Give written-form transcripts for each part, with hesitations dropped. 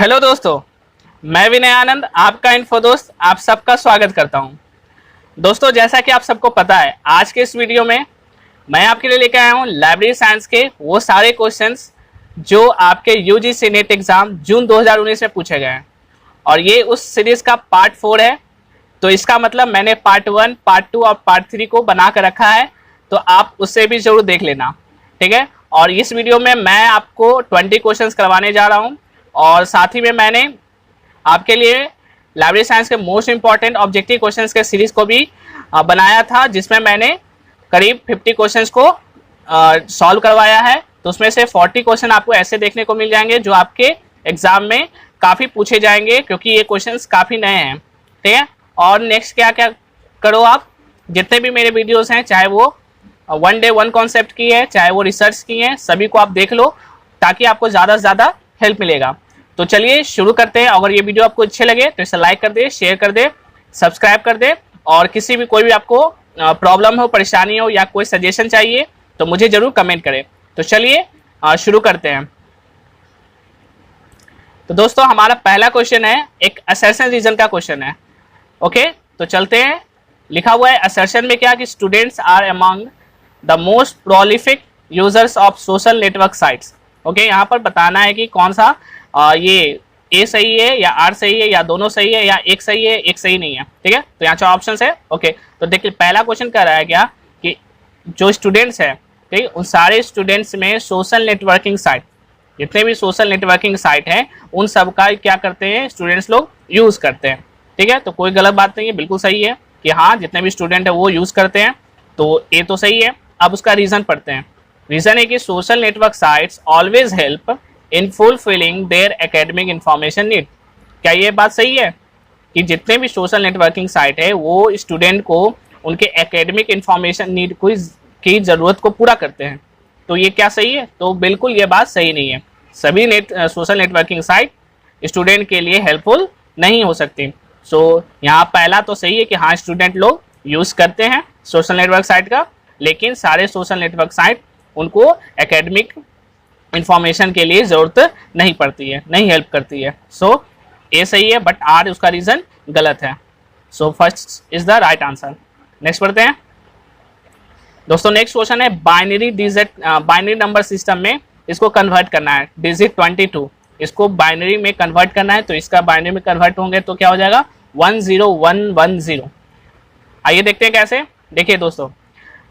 Hello दोस्तों, मैं विनय आनंद आपका इन्फो दोस्त आप सबका स्वागत करता हूं। दोस्तों, जैसा कि आप सबको पता है, आज के इस वीडियो में मैं आपके लिए लेकर आया हूं लाइब्रेरी साइंस के वो सारे क्वेश्चंस जो आपके यूजीसी नेट एग्जाम जून 2019 में पूछे गए हैं। और ये उस सीरीज का पार्ट 4 है। तो इसका मतलब मैंने पार्ट 1, पार्ट 2 और पार्ट 3 को बना कर रखा है, तो आप उससे भी जरूर देख लेना, ठीक है। और इस वीडियो में मैं आपको 20 क्वेश्चंस करवाने जा रहा हूँ और साथ ही में मैंने आपके लिए लाइब्रेरी साइंस के मोस्ट इंपॉर्टेंट ऑब्जेक्टिव क्वेश्चंस के सीरीज को भी बनाया था, जिसमें मैंने करीब 50 क्वेश्चंस को सॉल्व करवाया है। तो उसमें से 40 क्वेश्चन आपको ऐसे देखने को मिल जाएंगे जो आपके एग्जाम में काफ़ी पूछे जाएंगे, क्योंकि ये क्वेश्चंस काफ़ी नए हैं, ठीक है। और नेक्स्ट क्या क्या करो, आप जितने भी मेरे वीडियोज़ हैं, चाहे वो 1 डे 1 कॉन्सेप्ट की है, चाहे वो रिसर्च की है, सभी को आप देख लो ताकि आपको ज़्यादा से ज़्यादा हेल्प मिलेगा। तो चलिए शुरू करते हैं। अगर ये वीडियो आपको अच्छे लगे तो इसे लाइक कर दे, शेयर कर दे, सब्सक्राइब कर दे। और किसी भी कोई भी आपको प्रॉब्लम हो, परेशानी हो या कोई सजेशन चाहिए तो मुझे जरूर कमेंट करें। तो चलिए शुरू करते हैं। तो दोस्तों, हमारा पहला क्वेश्चन है, एक असर्शन रीजन का क्वेश्चन है। ओके, तो चलते हैं। लिखा हुआ है असर्शन में क्या कि students are among the most prolific users of social network sites. Okay, यहाँ पर बताना है कि कौन सा ये ए सही है या आर सही है या दोनों सही है या एक सही है एक सही नहीं है, ठीक है। तो यहाँ 4 ऑप्शन है। ओके, तो देखिए पहला क्वेश्चन कह रहा है क्या कि जो स्टूडेंट्स है, ठीक है, उन सारे स्टूडेंट्स में सोशल नेटवर्किंग साइट, जितने भी सोशल नेटवर्किंग साइट है उन सब का क्या करते हैं स्टूडेंट्स लोग यूज करते हैं, ठीक है। तो कोई गलत बात नहीं है, बिल्कुल सही है कि हाँ जितने भी स्टूडेंट है वो यूज करते हैं। तो ए तो सही है। अब उसका रीजन पढ़ते हैं। रीजन है कि social network sites always help in fulfilling their academic information need. क्या ये बात सही है कि जितने भी सोशल नेटवर्किंग साइट है वो स्टूडेंट को उनके एकेडमिक इंफॉर्मेशन नीड की ज़रूरत को पूरा करते हैं? तो ये क्या सही है? तो बिल्कुल ये बात सही नहीं है। सभी सोशल नेटवर्किंग साइट स्टूडेंट के लिए हेल्पफुल नहीं हो सकती। सो यहाँ पहला तो सही है कि हाँ स्टूडेंट लोग यूज़ करते हैं सोशल नेटवर्क साइट का, लेकिन सारे सोशल नेटवर्क साइट उनको एकेडमिक इंफॉर्मेशन के लिए ज़रूरत नहीं पड़ती है, नहीं हेल्प करती है। सो ए सही है, बट आर उसका रीज़न गलत है। So first is the right answer. Next पढ़ते हैं दोस्तों। नेक्स्ट क्वेश्चन है बाइनरी नंबर सिस्टम में इसको कन्वर्ट करना है। डिजिट 22 इसको बाइनरी में कन्वर्ट करना है, तो इसका बाइनरी में कन्वर्ट होंगे तो क्या हो जाएगा 10110। आइए देखते हैं कैसे। देखिए दोस्तों,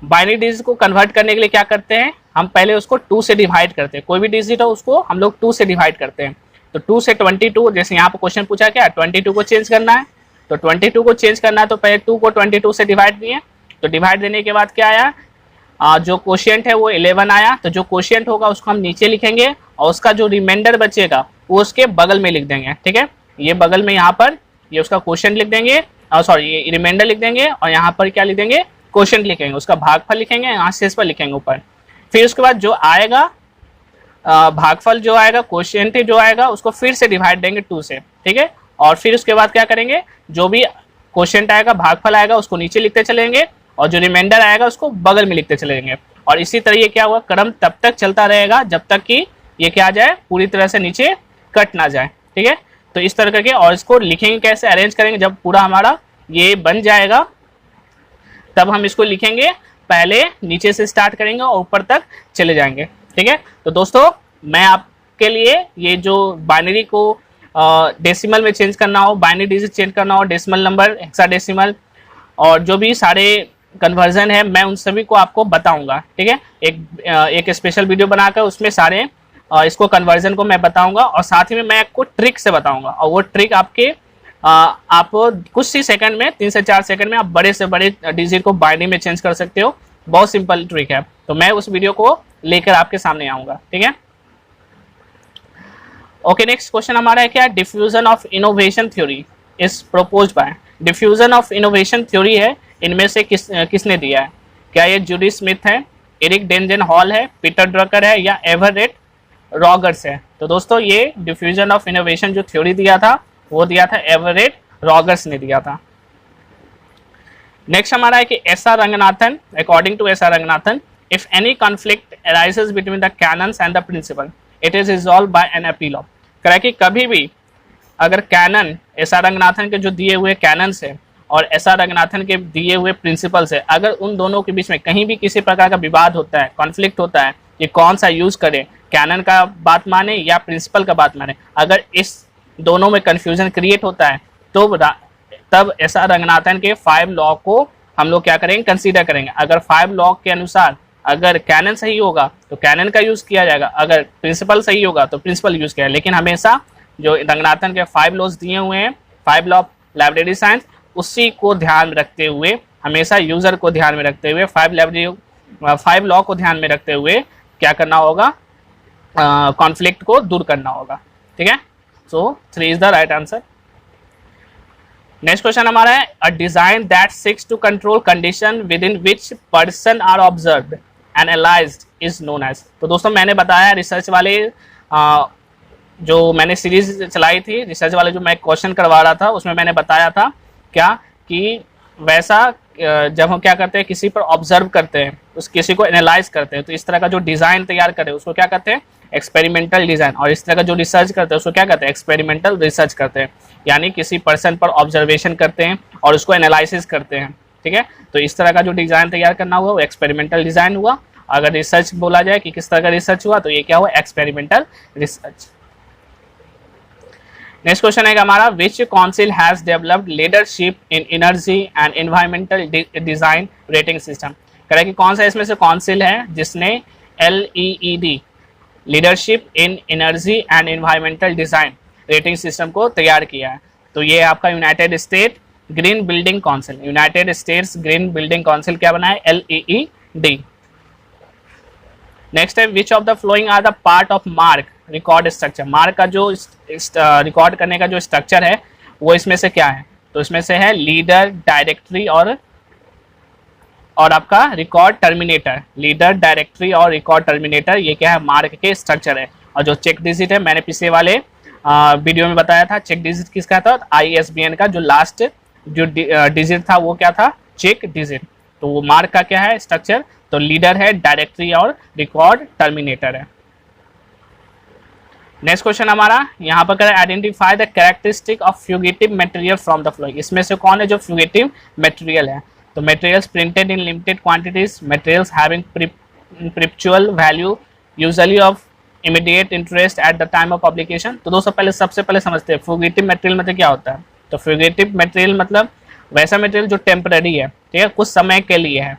बाइनरी डिजिट को कन्वर्ट करने के लिए क्या करते हैं, हम पहले उसको 2 से डिवाइड करते हैं। कोई भी डिजिट हो उसको हम लोग 2 से डिवाइड करते हैं। तो 2 से 22, जैसे यहाँ पर क्वेश्चन पूछा क्या 22 को चेंज करना है, तो 22 को चेंज करना है तो पहले 2 को 22 से डिवाइड दिए। तो डिवाइड देने के बाद क्या आया, जो क्वोशिएंट है वो 11 आया। तो जो क्वोशिएंट होगा उसको हम नीचे लिखेंगे और उसका जो रिमाइंडर बचेगा वो उसके बगल में लिख देंगे, ठीक है। ये बगल में यहाँ पर ये उसका क्वोशिएंट लिख देंगे, सॉरी ये रिमाइंडर लिख देंगे और यहाँ पर क्या लिख देंगे क्वोशिएंट लिखेंगे, उसका भागफल लिखेंगे, यहाँ शेष पर लिखेंगे ऊपर। फिर उसके बाद जो आएगा भागफल जो आएगा, क्वोशिएंट जो आएगा उसको फिर से डिवाइड देंगे 2 से, ठीक है। और फिर उसके बाद क्या करेंगे, जो भी क्वोशिएंट आएगा, भागफल आएगा, उसको नीचे लिखते चलेंगे और जो रिमाइंडर आएगा उसको बगल में लिखते चलेंगे। और इसी तरह ये क्या हुआ क्रम तब तक चलता रहेगा जब तक कि ये क्या आ जाए, पूरी तरह से नीचे कट ना जाए, ठीक है। तो इस तरह करके, और इसको लिखेंगे कैसे, अरेंज करेंगे, जब पूरा हमारा ये बन जाएगा तब हम इसको लिखेंगे। पहले नीचे से स्टार्ट करेंगे और ऊपर तक चले जाएंगे, ठीक है। तो दोस्तों, मैं आपके लिए ये जो बाइनरी को डेसिमल में चेंज करना हो, बाइनरी डिजिट चेंज करना हो, डेसिमल नंबर, हेक्साडेसिमल और जो भी सारे कन्वर्जन है, मैं उन सभी को आपको बताऊंगा, ठीक है। एक स्पेशल वीडियो बनाकर उसमें सारे इसको कन्वर्जन को मैं बताऊंगा और साथ ही में मैं आपको ट्रिक से बताऊंगा। और वो ट्रिक आपके आप कुछ ही सेकंड में, 3 से 4 सेकंड में आप बड़े से बड़े डिजिट को बाइनरी में चेंज कर सकते हो। बहुत सिंपल ट्रिक है। तो मैं उस वीडियो को लेकर आपके सामने आऊँगा, ठीक है। ओके, नेक्स्ट क्वेश्चन हमारा है क्या, diffusion of innovation theory is proposed by. Diffusion of innovation theory है, इनमें से किसने दिया है? क्या ये जूडी स्मिथ है, एरिक डेंजन हॉल है, पीटर ड्रकर है या एवरेट रॉगर्स है? तो दोस्तों, ये डिफ्यूजन ऑफ इनोवेशन जो थ्योरी दिया था वो दिया था एवरेट रॉगर्स ने दिया था। नेक्स्ट हमारा है कि S R Ranganathan, according to S R Ranganathan, if any conflict arises between the canons and the principle it is resolve by an appeal of. कह कि कभी भी अगर कैनन एस.आर. रंगनाथन के जो दिए हुए कैनन्स है और एस.आर. रंगनाथन के दिए हुए प्रिंसिपल्स है, अगर उन दोनों के बीच में कहीं भी किसी प्रकार का विवाद होता है, कॉन्फ्लिक्ट होता है कि कौन सा यूज करें, कैनन का बात माने या प्रिंसिपल का बात माने, अगर इस दोनों में कंफ्यूजन क्रिएट होता है तो तब एस.आर. रंगनाथन के 5 लॉ को हम लोग क्या करेंगे, कंसीडर करेंगे। अगर 5 लॉ के अनुसार अगर कैनन सही होगा तो कैनन का यूज किया जाएगा, अगर प्रिंसिपल सही होगा तो प्रिंसिपल यूज किया जाएगा। लेकिन हमेशा जो रंगनाथन के 5 लॉज दिए हुए हैं, 5 लॉ ऑफ लाइब्रेरी साइंस, उसी को ध्यान में रखते हुए, हमेशा यूजर को ध्यान में रखते हुए, 5 लॉ को ध्यान में रखते हुए क्या करना होगा, कॉन्फ्लिक्ट को दूर करना होगा। ठीक है, so 3 is the right answer. Next question हमारा है a design that seeks to control condition within which person are observed and analysed is known as. तो दोस्तों मैंने बताया रिसर्च वाले जो मैंने सीरीज चलाई थी, रिसर्च वाले जो मैं क्वेश्चन करवा रहा था, उसमें मैंने बताया था क्या कि वैसा जब हम क्या करते हैं, किसी पर ऑब्जर्व करते हैं, उस किसी को एनालाइज करते हैं, तो इस तरह का जो डिज़ाइन तैयार करें उसको क्या कहते हैं, एक्सपेरिमेंटल डिज़ाइन। और इस तरह का जो रिसर्च करते हैं उसको क्या कहते हैं, एक्सपेरिमेंटल रिसर्च करते हैं। यानी किसी पर्सन पर ऑब्जर्वेशन करते हैं और उसको एनालिसिस करते हैं। ठीक है, तो इस तरह का जो डिज़ाइन तैयार करना हुआ वो एक्सपेरिमेंटल डिज़ाइन हुआ। अगर रिसर्च बोला जाए कि किस तरह का रिसर्च हुआ तो ये क्या हुआ, एक्सपेरिमेंटल रिसर्च। नेक्स्ट क्वेश्चन है हमारा which council has developed leadership in energy and environmental design rating system. कह रहा है कि कौन सा इसमें से काउंसिल है जिसने LEED leadership in energy and environmental design rating system को तैयार किया है। तो ये आपका United State green building council, United States green building council क्या बना है, LEED। नेक्स्ट है which of the following are the part of mark record structure. Mark का जो रिकॉर्ड करने का जो स्ट्रक्चर है वो इसमें से क्या है, तो इसमें से है लीडर, डायरेक्टरी और आपका रिकॉर्ड टर्मिनेटर। लीडर, डायरेक्टरी और रिकॉर्ड टर्मिनेटर ये क्या है, मार्क के स्ट्रक्चर है। और जो चेक डिजिट है, मैंने पिछले वाले वीडियो में बताया था चेक डिजिट किसका था, ISBN का जो लास्ट जो डिजिट था वो क्या था, चेक डिजिट। तो वो मार्क का क्या है स्ट्रक्चर, तो लीडर है, डायरेक्टरी और रिकॉर्ड टर्मिनेटर है। नेक्स्ट क्वेश्चन हमारा यहाँ पर करें identify the characteristic of fugitive material from the following. इसमें से कौन है जो फ्यूगेटिव मटेरियल है, तो materials printed in limited quantities, materials having perpetual value, usually of immediate interest at the time of publication. तो दोस्तों सबसे पहले समझते हैं फ्यूगेटिव मटेरियल मतलब क्या होता है। तो फ्यूगेटिव मटेरियल मतलब वैसा मटेरियल जो टेम्पररी है, ठीक है, कुछ समय के लिए है।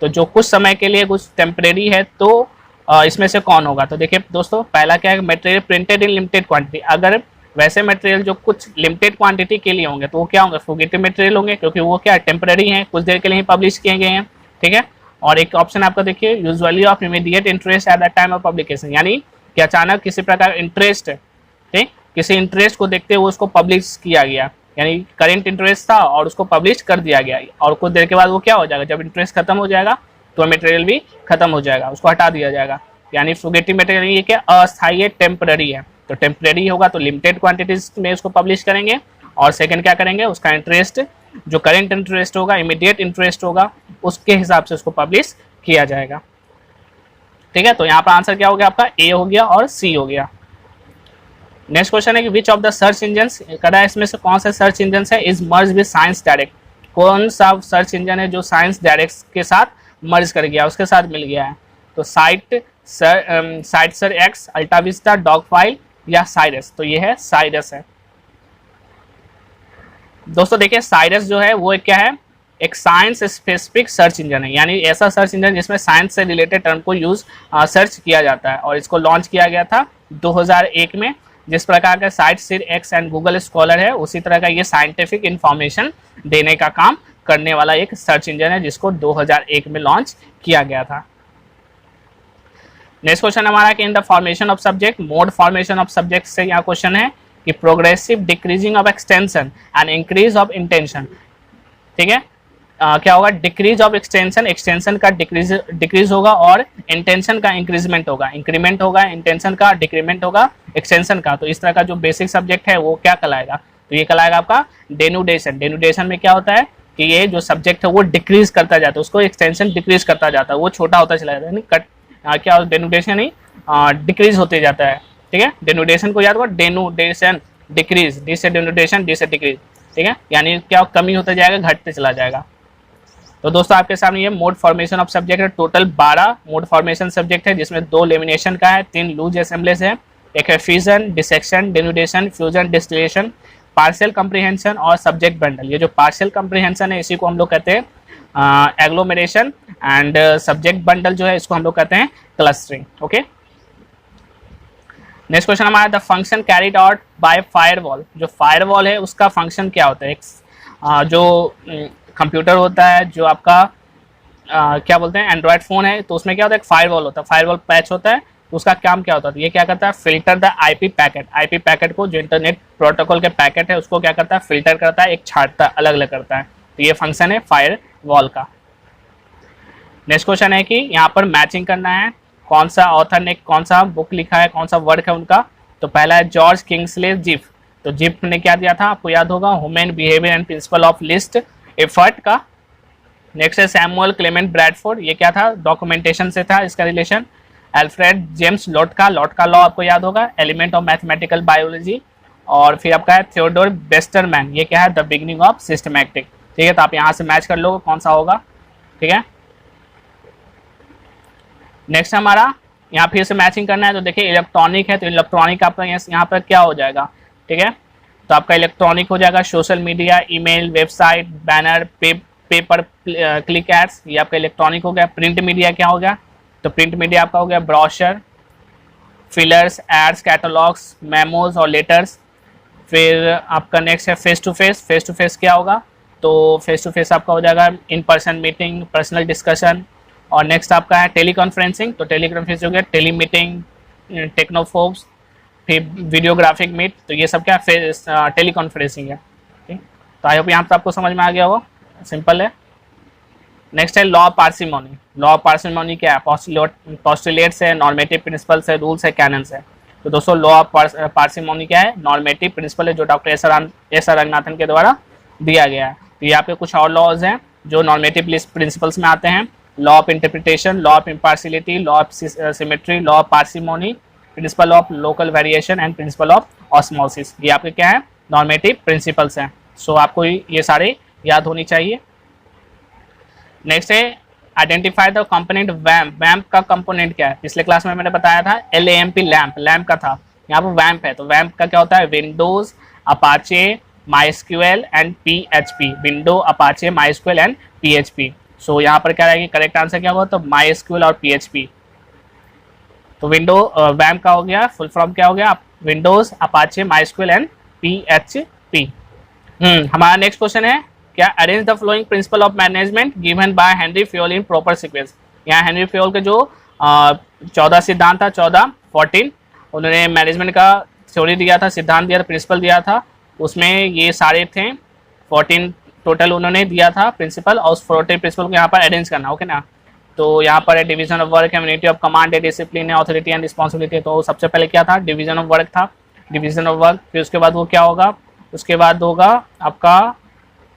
तो जो कुछ समय के लिए कुछ टेम्परेरी है तो इसमें से कौन होगा, तो देखिए दोस्तों पहला क्या है, material printed in limited quantity. अगर वैसे मटेरियल जो कुछ लिमिटेड क्वांटिटी के लिए होंगे तो वो क्या होंगे, फ्यूगेटिव मटेरियल होंगे, क्योंकि वो क्या टेम्पररी हैं, कुछ देर के लिए ही पब्लिश किए गए हैं। ठीक है, और एक ऑप्शन आपका देखिए usually of immediate interest at the time of publication, यानी कि अचानक किसी प्रकार इंटरेस्ट है, ठीक, किसी इंटरेस्ट को देखते हुए उसको पब्लिश किया गया, यानी करेंट इंटरेस्ट था और उसको पब्लिश कर दिया गया, और कुछ देर के बाद वो क्या हो जाएगा, जब इंटरेस्ट खत्म हो जाएगा तो मटेरियल भी खत्म हो जाएगा, उसको हटा दिया जाएगा। यानी फ्यूगेटिव मटेरियल ये क्या अस्थायी है, टेम्पररी है। तो टेम्पररी होगा तो लिमिटेड क्वांटिटीज में उसको पब्लिश करेंगे, और सेकंड क्या करेंगे, उसका इंटरेस्ट जो करेंट इंटरेस्ट होगा, इमीडिएट इंटरेस्ट होगा, उसके हिसाब से उसको पब्लिश किया जाएगा। ठीक है, तो यहाँ पर आंसर क्या हो गया आपका, ए हो गया और सी हो गया। नेक्स्ट क्वेश्चन है कि which of the search engine, करा इसमें से कौन सा सर्च इंजन है is merge with science direct. कौन सा सर्च इंजन है जो साइंस डायरेक्ट के साथ मर्ज कर गया, उसके साथ मिल गया है। तो site sir x, AltaVista, dog file या साइरस। तो ये है साइरस है। दोस्तों देखिए साइरस जो है वो क्या है, एक साइंस स्पेसिफिक सर्च इंजन है, यानी ऐसा सर्च इंजन जिसमें साइंस से रिलेटेड टर्म को यूज सर्च किया जाता है, और इसको लॉन्च किया गया था 2001 में। जिस प्रकार का साइट सिर एक्स एंड गूगल स्कॉलर है, उसी तरह का ये साइंटिफिक इंफॉर्मेशन देने का काम करने वाला एक सर्च इंजन है, जिसको 2001 में लॉन्च किया गया था। नेक्स्ट क्वेश्चन हमारा कि in the formation of subject, mode formation of subject से यहाँ क्वेश्चन है कि progressive decreasing of extension and increase of intention. ठीक है, क्या होगा, डिक्रीज ऑफ एक्सटेंशन, एक्सटेंशन का डिक्रीज होगा और इंटेंशन का इंक्रीजमेंट होगा, इंक्रीमेंट होगा, इंटेंशन का डिक्रीमेंट होगा, एक्सटेंशन का। तो इस तरह का जो बेसिक सब्जेक्ट है वो क्या कहलाएगा, तो ये कहलाएगा आपका डेनुडेशन। डेनुडेशन में क्या होता है कि ये जो सब्जेक्ट है वो डिक्रीज करता जाता है, उसको एक्सटेंशन डिक्रीज करता जाता है, वो छोटा होता चला जाता है, कट क्या डेनुडेशन नहीं डिक्रीज होते जाता है। ठीक है, डेनुडेशन को याद करो, डेनुडेशन डिक्रीज, डी से डिनोटेशन, डी से डिक्रीज, ठीक है, यानी क्या कमी होता जाएगा, घटते चला जाएगा। तो दोस्तों आपके सामने ये मोड फॉर्मेशन ऑफ सब्जेक्ट है, टोटल 12 मोड फॉर्मेशन सब्जेक्ट है, जिसमें 2 लेमिनेशन का है, 3 लूज असेंबलीज है, एक है fission, dissection, denotation, fusion, distillation, partial comprehension और सब्जेक्ट बंडल। ये जो पार्शियल कंप्रीहेंशन है इसी को हम लोग कहते हैं एग्लोमेरेशन, एंड सब्जेक्ट बंडल जो है इसको हम लोग कहते हैं क्लस्टरिंग। ओके, नेक्स्ट क्वेश्चन हमारा, the function carried out by firewall. जो फायरवॉल है उसका फंक्शन क्या होता है? जो कंप्यूटर होता है, जो आपका क्या बोलते हैं एंड्रॉयड फ़ोन है, तो उसमें क्या होता है, एक फायरवॉल होता है, फायरवॉल पैच होता है, तो उसका काम क्या होता है? ये क्या करता है, filter the IP packet, IP packet को, जो इंटरनेट प्रोटोकॉल के पैकेट है उसको क्या करता है, फिल्टर करता है, एक छांटता है, अलग अलग करता है। तो ये फंक्शन है फायरवॉल का। नेक्स्ट क्वेश्चन है कि यहाँ पर मैचिंग करना है, कौन सा ऑथर ने कौन सा बुक लिखा है, कौन सा वर्क है उनका। तो पहला है जॉर्ज किंग्सले जिफ। तो जिफ ने क्या दिया था, आपको याद होगा, human behaviour and principle of list effort का। नेक्स्ट है सैमुअल क्लेमेंट ब्रैडफोर्ड, ये क्या था, डॉक्यूमेंटेशन से था इसका रिलेशन। अल्फ्रेड जेम्स लॉट का लॉ आपको याद होगा, एलिमेंट ऑफ मैथमेटिकल बायोलॉजी। और फिर आपका है थियोडोर वेस्टरमैन, ये क्या है, द बिगिनिंग ऑफ सिस्टमैटिक। ठीक है, तो आप यहाँ से मैच कर लो कौन सा होगा। ठीक है, नेक्स्ट हमारा यहाँ फिर से मैचिंग करना है। तो देखिए इलेक्ट्रॉनिक है, तो इलेक्ट्रॉनिक आपका यहाँ पर क्या हो जाएगा, ठीक है, तो आपका इलेक्ट्रॉनिक हो जाएगा social media, email, website, banner, paper click ads, ये आपका इलेक्ट्रॉनिक हो गया। प्रिंट मीडिया क्या हो गया, तो प्रिंट मीडिया आपका हो गया brochure, flyers, ads, catalogues, memos और लेटर्स। फिर आपका नेक्स्ट है face to face. Face to face क्या होगा, तो फेस टू फेस आपका हो जाएगा in person meeting, personal discussion. और नेक्स्ट आपका है टेली कॉन्फ्रेंसिंग, तो टेली कॉन्फ्रेंसिंग हो गया टेली मीटिंग, टेक्नोफोब्स, फिर वीडियोग्राफिक मीट, तो ये सब क्या टेली कॉन्फ्रेंसिंग है। ठीक, तो आई होप यहाँ पर आपको समझ में आ गया होगा, सिंपल है। नेक्स्ट है law of parsimony. Law of parsimony क्या है, पोस्टुलेट्स है, नॉर्मेटिव प्रिंसिपल्स है, रूल्स है, कैनन्स है। तो दोस्तों लॉ ऑफ पार्सिमोनी क्या है, नॉर्मेटिव प्रिंसिपल है, जो डॉक्टर एस आर रंगनाथन के द्वारा दिया गया है। तो यहाँ पे कुछ और लॉज हैं जो नॉर्मेटिव प्रिंसिपल्स में आते हैं, law of interpretation, law of impartiality, law of symmetry, law of parsimony, principle of local variation and principle of osmosis. ये आपके क्या है, नॉर्मेटिव प्रिंसिपल्स हैं। सो आपको ये सारे याद होनी चाहिए। नेक्स्ट है आइडेंटिफाई द कंपोनेंट वैम्प। वैम्प का कंपोनेंट क्या है, पिछले क्लास में मैंने बताया था LAMP, लैम्प का था, यहाँ पर वैम्प है। तो वैम्प का क्या होता है, Windows, Apache, MySQL and PHP, window, Apache, MySQL and PHP। सो यहाँ पर क्या रहेगी, करेक्ट आंसर क्या होगा, तो माइस्क्यूएल और PHP। तो विंडो वैम्प का हो गया, फुल फॉर्म क्या हो गया, Windows, Apache, MySQL and PHP। हमारा नेक्स्ट क्वेश्चन है क्या, arrange the flowing principle of management given by Henry Fayol in proper sequence. यहाँ हेनरी फ्योल के जो 14 सिद्धांत था, 14 उन्होंने मैनेजमेंट का थ्योरी दिया था, सिद्धांत दिया था, प्रिंसिपल दिया था, उसमें ये सारे थे 14 टोटल उन्होंने दिया था प्रिंसिपल, और उस 14 प्रिंसिपल को यहाँ पर अरेंज करना, ओके ना। तो यहाँ पर है डिवीजन ऑफ वर्क है, यूनिटी ऑफ कमांड है, डिसिप्लिन है, ऑथोरिटी एंड रिस्पॉन्सिबिलिटी। तो सबसे पहले क्या था, डिवीजन ऑफ वर्क था, डिवीजन ऑफ वर्क। फिर उसके बाद वो क्या होगा, उसके बाद होगा आपका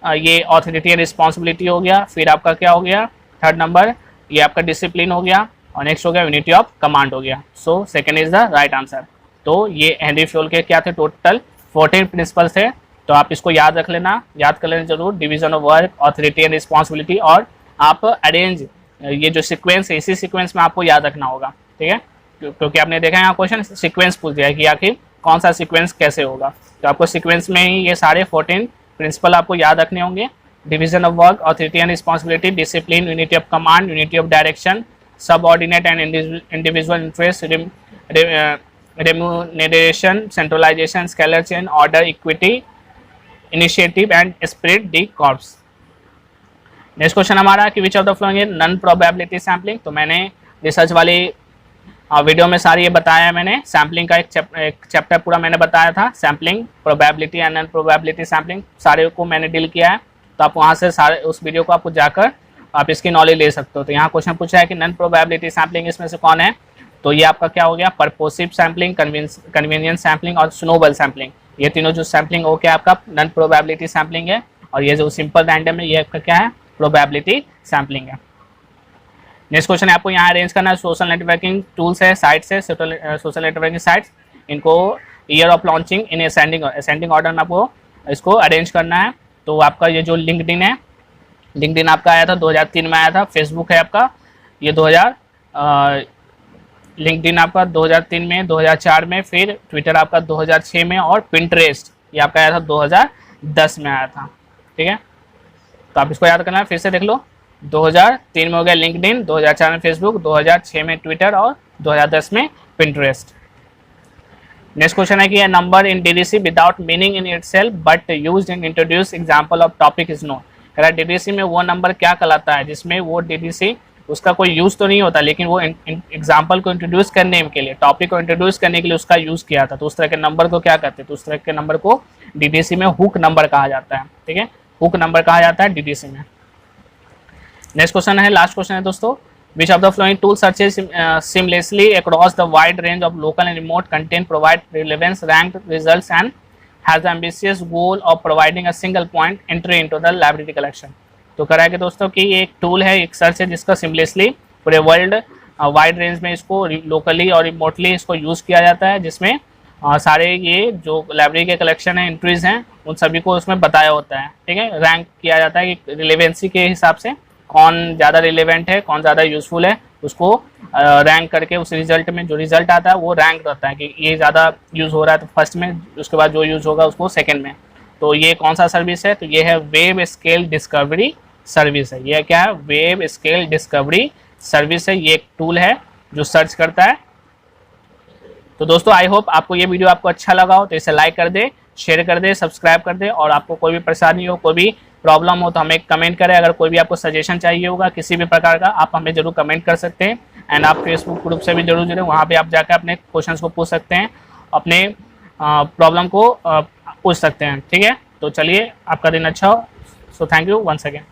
ये ऑथोरिटी एंड रिस्पॉन्सिबिलिटी हो गया। फिर आपका क्या हो गया, थर्ड नंबर ये आपका डिसिप्लिन हो गया, और नेक्स्ट हो गया यूनिटी ऑफ कमांड हो गया। So second is the right answer. तो ये हेनरी फ्योल के क्या थे, टोटल 14 प्रिंसिपल्स थे। तो आप इसको याद रख लेना, याद कर लेना जरूर, division of work, authority and responsibility, और आप अरेंज, ये जो सीक्वेंस है इसी सीक्वेंस में आपको याद रखना होगा। ठीक है, क्योंकि आपने देखा यहाँ क्वेश्चन सीक्वेंस पूछ दिया है कि आखिर कौन सा सीक्वेंस कैसे होगा। तो आपको सीक्वेंस में ही ये सारे 14 प्रिंसिपल आपको याद रखने होंगे, division of work, authority and responsibility, discipline, unity of command, unity of direction, subordinate and individual interest, remuneration, centralisation, scalar chain, order, equity, initiative and spirit de corps. Next question हमारा कि which of the following is non probability sampling. तो मैंने research वाली video में सारी ये बताया है, मैंने सैम्पलिंग का एक चैप्टर पूरा मैंने बताया था, sampling, probability and non probability sampling, सारे को मैंने डील किया है। तो आप वहाँ से सारे उस वीडियो को आपको जाकर आप इसकी नॉलेज ले सकते हो। तो यहाँ क्वेश्चन पूछा है कि नॉन प्रोबेबिलिटी सैम्पलिंग इसमें से कौन है। तो ये आपका क्या हो गया, पर्पोसिव सैम्पलिंग, कन्वीनियंस सैम्पलिंग और स्नोबॉल सैम्पलिंग। ये तीनों जो सैम्पलिंग हो क्या आपका नॉन प्रोबेबिलिटी सैम्पलिंग है, और ये जो सिंपल रैंडम है ये आपका क्या है, प्रोबेबिलिटी सैम्पलिंग है। नेक्स्ट क्वेश्चन है आपको यहाँ अरेंज करना है, सोशल नेटवर्किंग टूल्स है, साइट्स है, सोशल नेटवर्किंग साइट्स, इनको year of launching in ascending order में आपको इसको अरेंज करना है। तो आपका ये जो लिंक्डइन है, लिंक्डइन आपका आया था 2003 में आया था। फेसबुक है आपका ये 2000 लिंक्डइन आपका 2003 में, 2004 में, फिर ट्विटर आपका 2006 में, और पिंटरेस्ट ये आपका आया था 2010 में आया था। ठीक है, तो आप इसको याद करना है, फिर से देख लो। 2003 में हो गया लिंक्डइन, 2004 में फेसबुक, 2006 में ट्विटर और 2010 में पिंटरेस्ट। नेक्स्ट क्वेश्चन है कि a number in DDC without meaning in itself but used in introduce example of topic is known। कह रहा है DDC में वो नंबर क्या कहलाता है जिसमें वो DDC उसका कोई यूज तो नहीं होता, लेकिन वो एग्जाम्पल को इंट्रोड्यूस करने के लिए, टॉपिक को इंट्रोड्यूस करने के लिए उसका यूज किया था। तो उस तरह के नंबर को क्या कहते हैं? तो उस तरह के नंबर को DDC में हुक नंबर कहा जाता है। ठीक है, हुक नंबर कहा जाता है DDC में। नेक्स्ट क्वेश्चन है, लास्ट क्वेश्चन है दोस्तों, which of the following tool searches seamlessly across the wide range of local and remote content, provide relevance ranked results and has the ambitious goal of providing a single point entry into the library collection। तो करा है कि दोस्तों कि ये एक tool है, एक सर्च है जिसका सिमलेसली पूरे वर्ल्ड वाइड रेंज में इसको लोकली और रिमोटली इसको यूज़ किया जाता है, जिसमें सारे ये जो लाइब्रेरी के कलेक्शन है, एंट्रीज हैं, उन सभी को उसमें बताया होता है। ठीक है, रैंक किया जाता है कि रिलेवेंसी के हिसाब से कौन ज़्यादा रिलेवेंट है, कौन ज़्यादा यूज़फुल है, उसको रैंक करके उस रिजल्ट में जो रिजल्ट आता है वो रैंक रहता है कि ये ज़्यादा यूज़ हो रहा है तो फर्स्ट में, उसके बाद जो यूज़ होगा उसको सेकंड में। तो ये कौन सा सर्विस है? तो ये है वेब स्केल डिस्कवरी सर्विस है। ये क्या है? वेब स्केल डिस्कवरी सर्विस है। ये एक टूल है जो सर्च करता है। तो दोस्तों आई होप आपको ये वीडियो आपको अच्छा लगा हो, तो इसे लाइक कर दे, शेयर कर दे, सब्सक्राइब कर दे, और आपको कोई भी परेशानी हो, कोई भी प्रॉब्लम हो तो हमें कमेंट करें। अगर कोई भी आपको सजेशन चाहिए होगा किसी भी प्रकार का, आप हमें जरूर कमेंट कर सकते हैं। एंड आप फेसबुक ग्रुप से भी जरूर जुड़े, वहाँ पे आप जाकर अपने क्वेश्चंस को पूछ सकते हैं, अपने प्रॉब्लम को पूछ सकते हैं। ठीक है, तो चलिए आपका दिन अच्छा हो। So thank you once again.